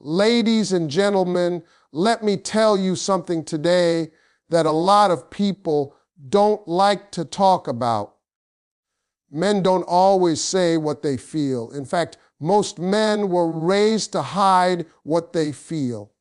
Ladies and gentlemen, let me tell you something today that a lot of people don't like to talk about. Men don't always say what they feel. In fact, most men were raised to hide what they feel.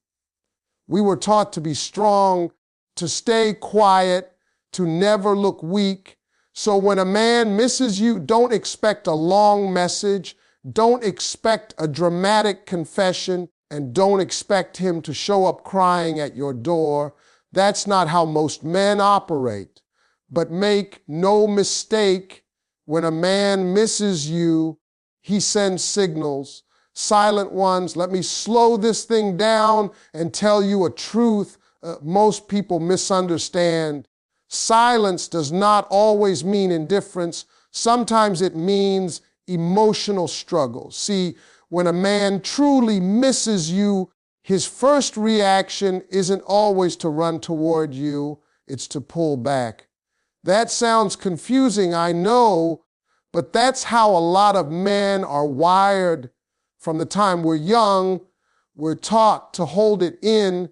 We were taught to be strong, to stay quiet, to never look weak. So when a man misses you, don't expect a long message, don't expect a dramatic confession, and don't expect him to show up crying at your door. That's not how most men operate. But make no mistake, when a man misses you, he sends signals. Silent ones. Let me slow this thing down and tell you a truth most people misunderstand. Silence does not always mean indifference. Sometimes it means emotional struggle. See, when a man truly misses you, his first reaction isn't always to run toward you, it's to pull back. That sounds confusing, I know, but that's how a lot of men are wired. From the time we're young, we're taught to hold it in,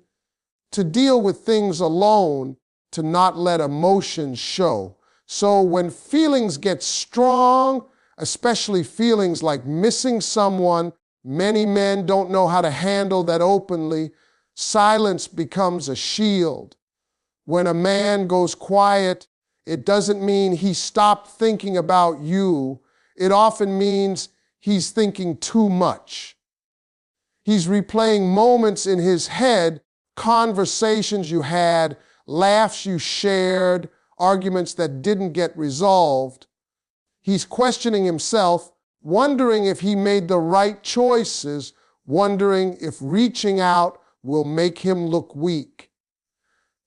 to deal with things alone, to not let emotions show. So when feelings get strong, especially feelings like missing someone, many men don't know how to handle that openly. Silence becomes a shield. When a man goes quiet, it doesn't mean he stopped thinking about you. It often means he's thinking too much. He's replaying moments in his head, conversations you had, laughs you shared, arguments that didn't get resolved. He's questioning himself, wondering if he made the right choices, wondering if reaching out will make him look weak.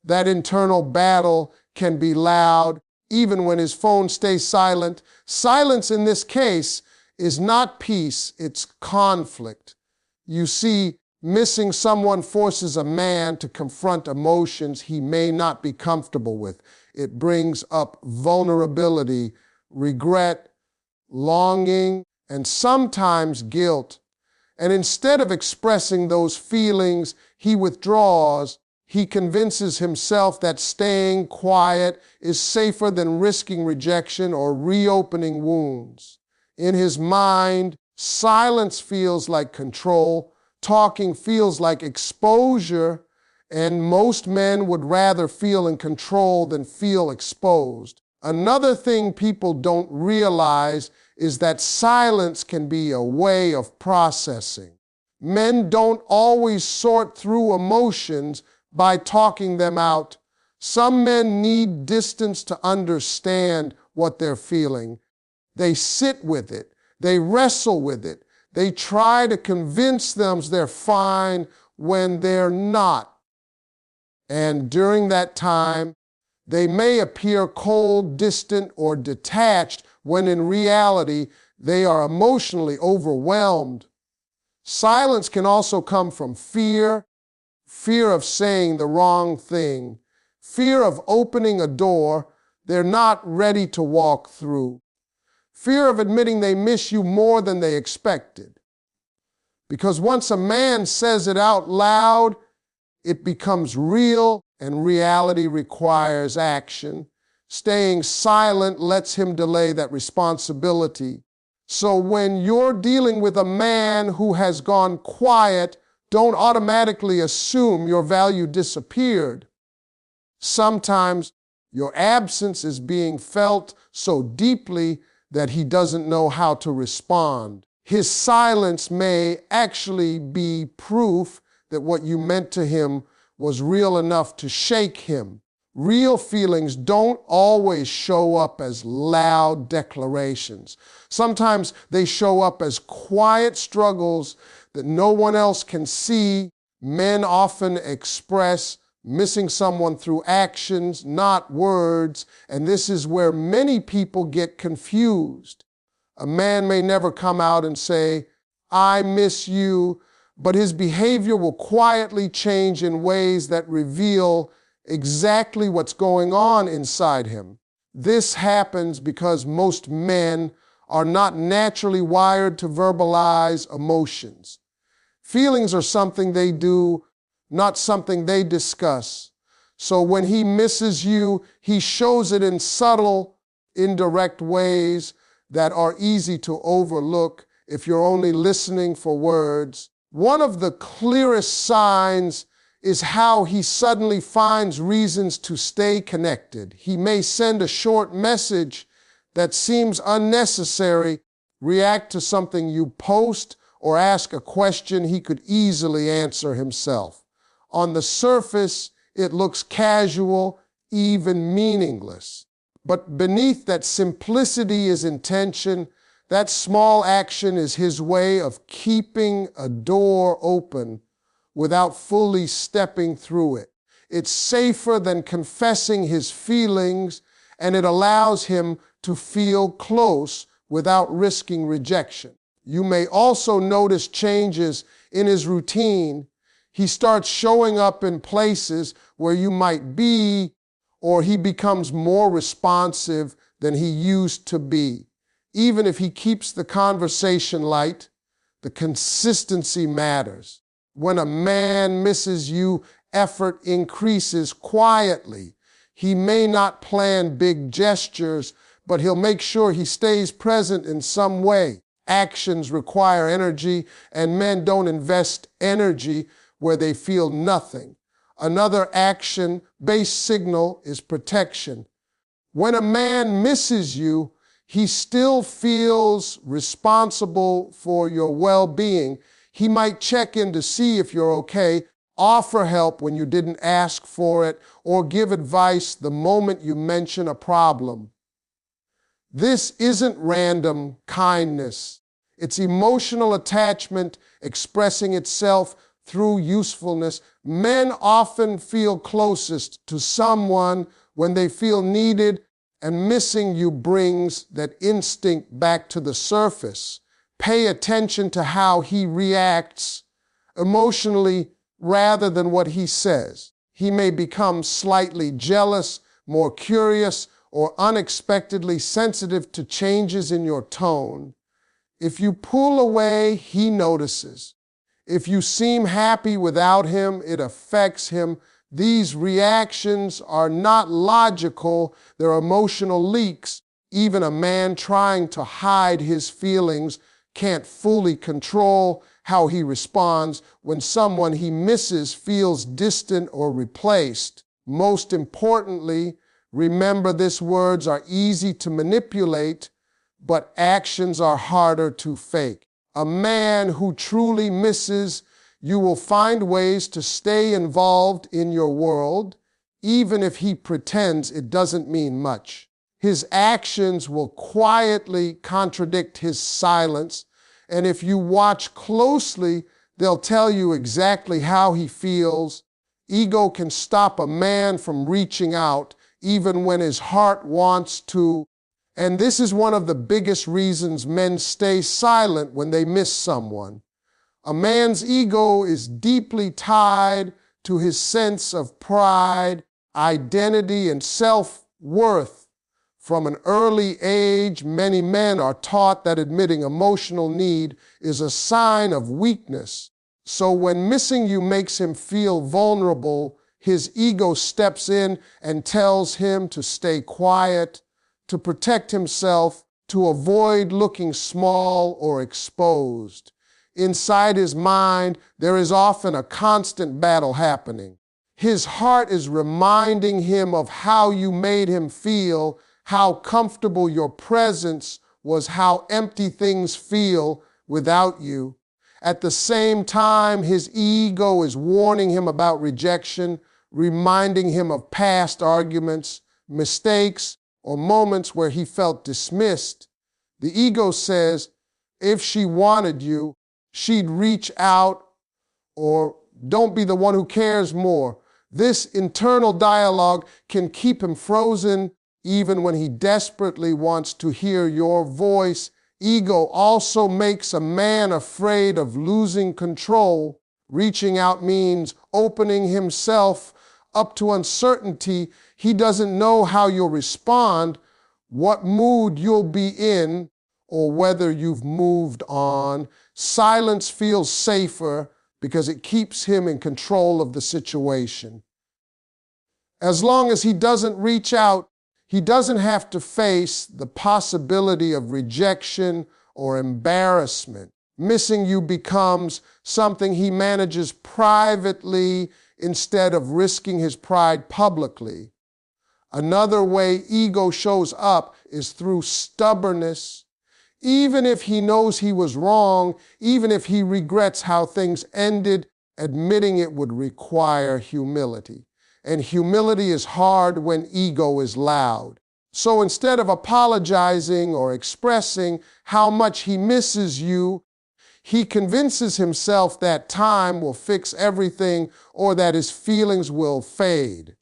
That internal battle can be loud, even when his phone stays silent. Silence in this case is not peace, it's conflict. You see, missing someone forces a man to confront emotions he may not be comfortable with. It brings up vulnerability, regret, longing, and sometimes guilt. And instead of expressing those feelings, he withdraws. He convinces himself that staying quiet is safer than risking rejection or reopening wounds. In his mind, silence feels like control, talking feels like exposure, and most men would rather feel in control than feel exposed. Another thing people don't realize is that silence can be a way of processing. Men don't always sort through emotions by talking them out. Some men need distance to understand what they're feeling. They sit with it. They wrestle with it. They try to convince themselves they're fine when they're not. And during that time, they may appear cold, distant, or detached when in reality, they are emotionally overwhelmed. Silence can also come from fear of saying the wrong thing, fear of opening a door they're not ready to walk through, fear of admitting they miss you more than they expected. Because once a man says it out loud, it becomes real, and reality requires action. Staying silent lets him delay that responsibility. So when you're dealing with a man who has gone quiet, don't automatically assume your value disappeared. Sometimes your absence is being felt so deeply that he doesn't know how to respond. His silence may actually be proof that what you meant to him was real enough to shake him. Real feelings don't always show up as loud declarations. Sometimes they show up as quiet struggles that no one else can see. Men often express missing someone through actions, not words, and this is where many people get confused. A man may never come out and say, "I miss you," but his behavior will quietly change in ways that reveal exactly what's going on inside him. This happens because most men are not naturally wired to verbalize emotions. Feelings are something they do, not something they discuss. So when he misses you, he shows it in subtle, indirect ways that are easy to overlook if you're only listening for words. One of the clearest signs is how he suddenly finds reasons to stay connected. He may send a short message that seems unnecessary, react to something you post, or ask a question he could easily answer himself. On the surface, it looks casual, even meaningless. But beneath that simplicity is intention. That small action is his way of keeping a door open without fully stepping through it. It's safer than confessing his feelings, and it allows him to feel close without risking rejection. You may also notice changes in his routine. He starts showing up in places where you might be, or he becomes more responsive than he used to be. Even if he keeps the conversation light, the consistency matters. When a man misses you, effort increases quietly. He may not plan big gestures, but he'll make sure he stays present in some way. Actions require energy, and men don't invest energy where they feel nothing. Another action-based signal is protection. When a man misses you, he still feels responsible for your well-being. He might check in to see if you're okay, offer help when you didn't ask for it, or give advice the moment you mention a problem. This isn't random kindness. It's emotional attachment expressing itself through usefulness. Men often feel closest to someone when they feel needed, and missing you brings that instinct back to the surface. Pay attention to how he reacts emotionally rather than what he says. He may become slightly jealous, more curious, or unexpectedly sensitive to changes in your tone. If you pull away, he notices. If you seem happy without him, it affects him. These reactions are not logical, they're emotional leaks. Even a man trying to hide his feelings can't fully control how he responds when someone he misses feels distant or replaced. Most importantly, remember these words are easy to manipulate, but actions are harder to fake. A man who truly misses you will find ways to stay involved in your world, even if he pretends it doesn't mean much. His actions will quietly contradict his silence, and if you watch closely, they'll tell you exactly how he feels. Ego can stop a man from reaching out, even when his heart wants to. And this is one of the biggest reasons men stay silent when they miss someone. A man's ego is deeply tied to his sense of pride, identity, and self-worth. From an early age, many men are taught that admitting emotional need is a sign of weakness. So when missing you makes him feel vulnerable, his ego steps in and tells him to stay quiet, to protect himself, to avoid looking small or exposed. Inside his mind, there is often a constant battle happening. His heart is reminding him of how you made him feel, how comfortable your presence was, how empty things feel without you. At the same time, his ego is warning him about rejection, reminding him of past arguments, mistakes, or moments where he felt dismissed. The ego says, if she wanted you, she'd reach out, or don't be the one who cares more. This internal dialogue can keep him frozen even when he desperately wants to hear your voice. Ego also makes a man afraid of losing control. Reaching out means opening himself up to uncertainty. He doesn't know how you'll respond, what mood you'll be in, or whether you've moved on. Silence feels safer, because it keeps him in control of the situation. As long as he doesn't reach out, he doesn't have to face the possibility of rejection or embarrassment. Missing you becomes something he manages privately instead of risking his pride publicly. Another way ego shows up is through stubbornness. Even if he knows he was wrong, even if he regrets how things ended, admitting it would require humility. And humility is hard when ego is loud. So instead of apologizing or expressing how much he misses you, he convinces himself that time will fix everything or that his feelings will fade.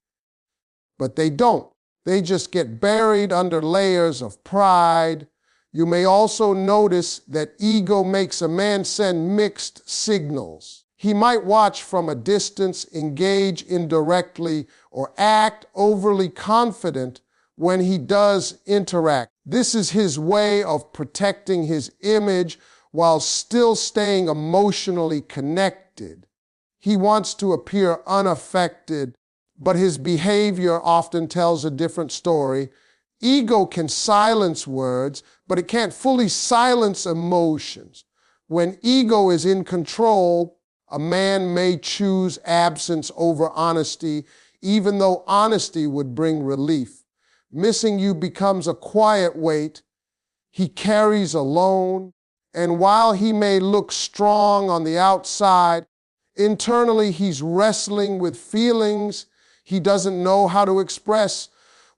But they don't. They just get buried under layers of pride. You may also notice that ego makes a man send mixed signals. He might watch from a distance, engage indirectly, or act overly confident when he does interact. This is his way of protecting his image while still staying emotionally connected. He wants to appear unaffected, but his behavior often tells a different story. Ego can silence words, but it can't fully silence emotions. When ego is in control, a man may choose absence over honesty, even though honesty would bring relief. Missing you becomes a quiet weight he carries alone, and while he may look strong on the outside, internally he's wrestling with feelings he doesn't know how to express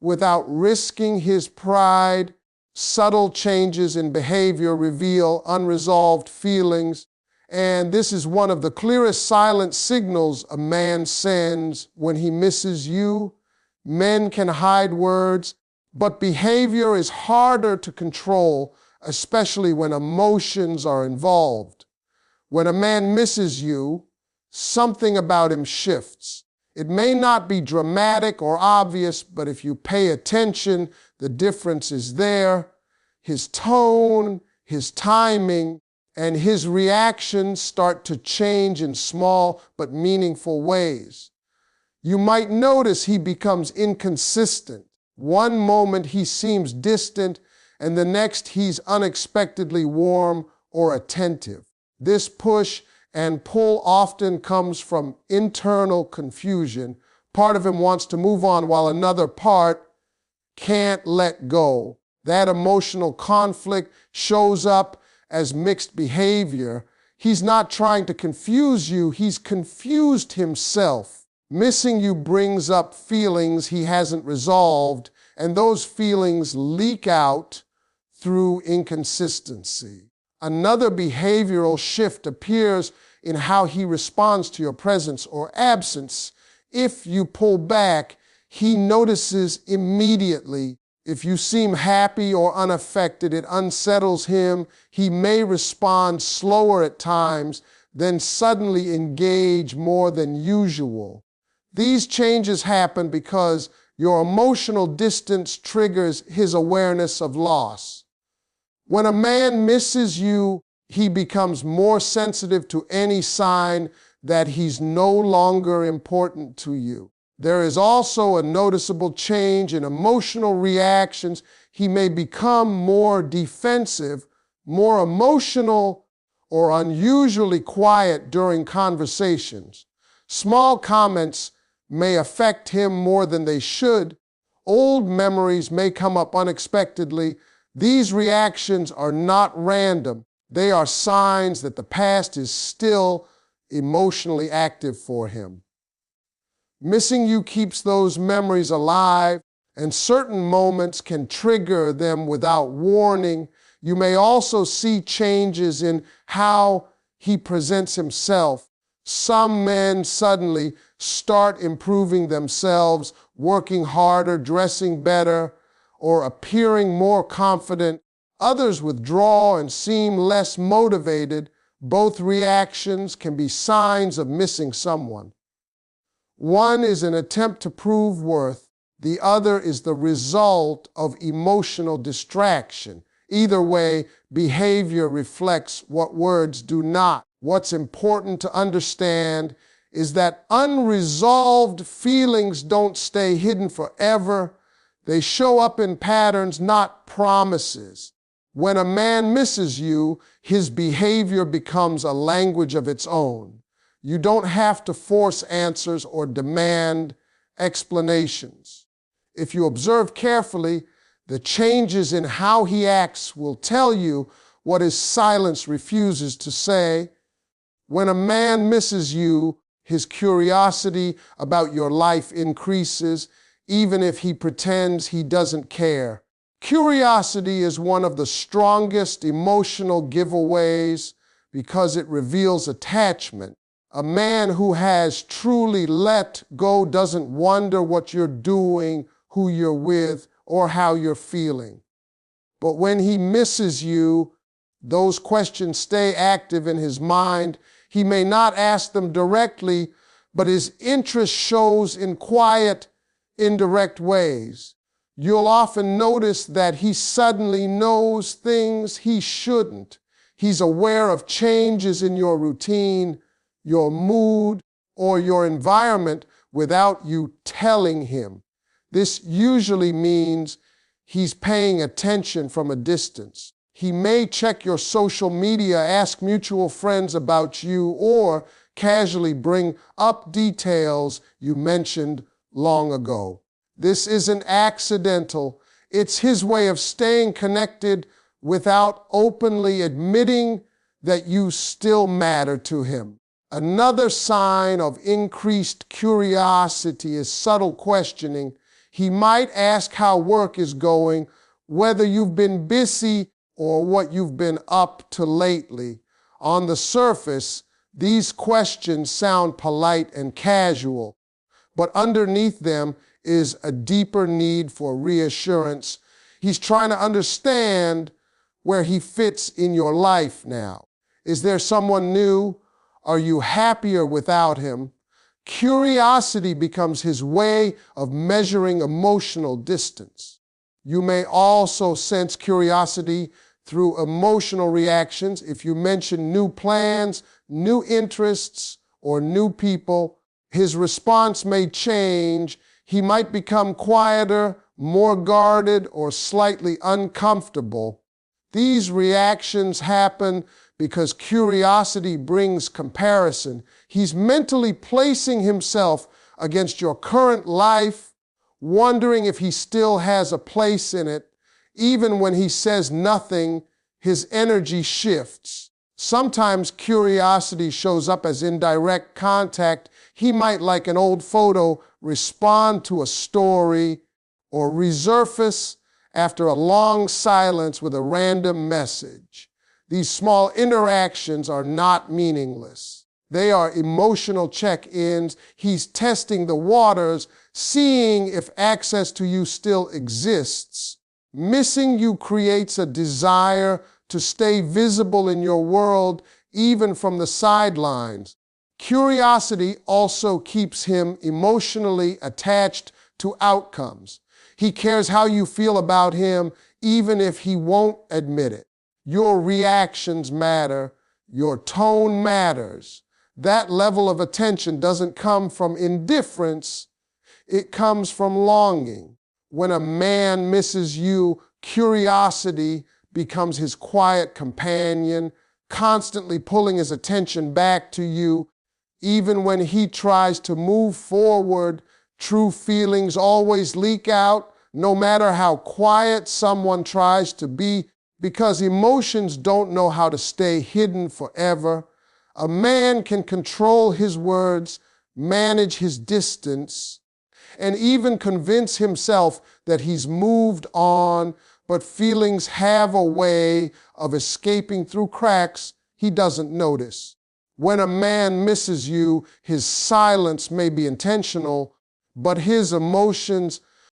without risking his pride. Subtle changes in behavior reveal unresolved feelings, and this is one of the clearest silent signals a man sends when he misses you. Men can hide words, but behavior is harder to control, especially when emotions are involved. When a man misses you, something about him shifts. It may not be dramatic or obvious, but if you pay attention, the difference is there. His tone, his timing, and his reactions start to change in small but meaningful ways. You might notice he becomes inconsistent. One moment he seems distant, and the next he's unexpectedly warm or attentive. This push and pull often comes from internal confusion. Part of him wants to move on while another part can't let go. That emotional conflict shows up as mixed behavior. He's not trying to confuse you, he's confused himself. Missing you brings up feelings he hasn't resolved, and those feelings leak out through inconsistency. Another behavioral shift appears in how he responds to your presence or absence. If you pull back, he notices immediately. If you seem happy or unaffected, it unsettles him. He may respond slower at times, then suddenly engage more than usual. These changes happen because your emotional distance triggers his awareness of loss. When a man misses you, he becomes more sensitive to any sign that he's no longer important to you. There is also a noticeable change in emotional reactions. He may become more defensive, more emotional, or unusually quiet during conversations. Small comments may affect him more than they should. Old memories may come up unexpectedly. These reactions are not random. They are signs that the past is still emotionally active for him. Missing you keeps those memories alive, and certain moments can trigger them without warning. You may also see changes in how he presents himself. Some men suddenly start improving themselves, working harder, dressing better, or appearing more confident. Others withdraw and seem less motivated. Both reactions can be signs of missing someone. One is an attempt to prove worth. The other is the result of emotional distraction. Either way, behavior reflects what words do not. What's important to understand is that unresolved feelings don't stay hidden forever. They show up in patterns, not promises. When a man misses you, his behavior becomes a language of its own. You don't have to force answers or demand explanations. If you observe carefully, the changes in how he acts will tell you what his silence refuses to say. When a man misses you, his curiosity about your life increases, even if he pretends he doesn't care. Curiosity is one of the strongest emotional giveaways because it reveals attachment. A man who has truly let go doesn't wonder what you're doing, who you're with, or how you're feeling. But when he misses you, those questions stay active in his mind. He may not ask them directly, but his interest shows in quiet, indirect ways. You'll often notice that he suddenly knows things he shouldn't. He's aware of changes in your routine, your mood, or your environment without you telling him. This usually means he's paying attention from a distance. He may check your social media, ask mutual friends about you, or casually bring up details you mentioned long ago. This isn't accidental. It's his way of staying connected without openly admitting that you still matter to him. Another sign of increased curiosity is subtle questioning. He might ask how work is going, whether you've been busy, or what you've been up to lately. On the surface, these questions sound polite and casual, but underneath them is a deeper need for reassurance. He's trying to understand where he fits in your life now. Is there someone new? Are you happier without him? Curiosity becomes his way of measuring emotional distance. You may also sense curiosity through emotional reactions. If you mention new plans, new interests, or new people, his response may change. He might become quieter, more guarded, or slightly uncomfortable. These reactions happen because curiosity brings comparison. He's mentally placing himself against your current life, wondering if he still has a place in it. Even when he says nothing, his energy shifts. Sometimes curiosity shows up as indirect contact. He might, like an old photo, respond to a story or resurface after a long silence with a random message. These small interactions are not meaningless. They are emotional check-ins. He's testing the waters, seeing if access to you still exists. Missing you creates a desire to stay visible in your world, even from the sidelines. Curiosity also keeps him emotionally attached to outcomes. He cares how you feel about him, even if he won't admit it. Your reactions matter. Your tone matters. That level of attention doesn't come from indifference. It comes from longing. When a man misses you, curiosity becomes his quiet companion, constantly pulling his attention back to you. Even when he tries to move forward, true feelings always leak out, no matter how quiet someone tries to be, because emotions don't know how to stay hidden forever. A man can control his words, manage his distance, and even convince himself that he's moved on, but feelings have a way of escaping through cracks he doesn't notice. When a man misses you, his silence may be intentional, but his emotions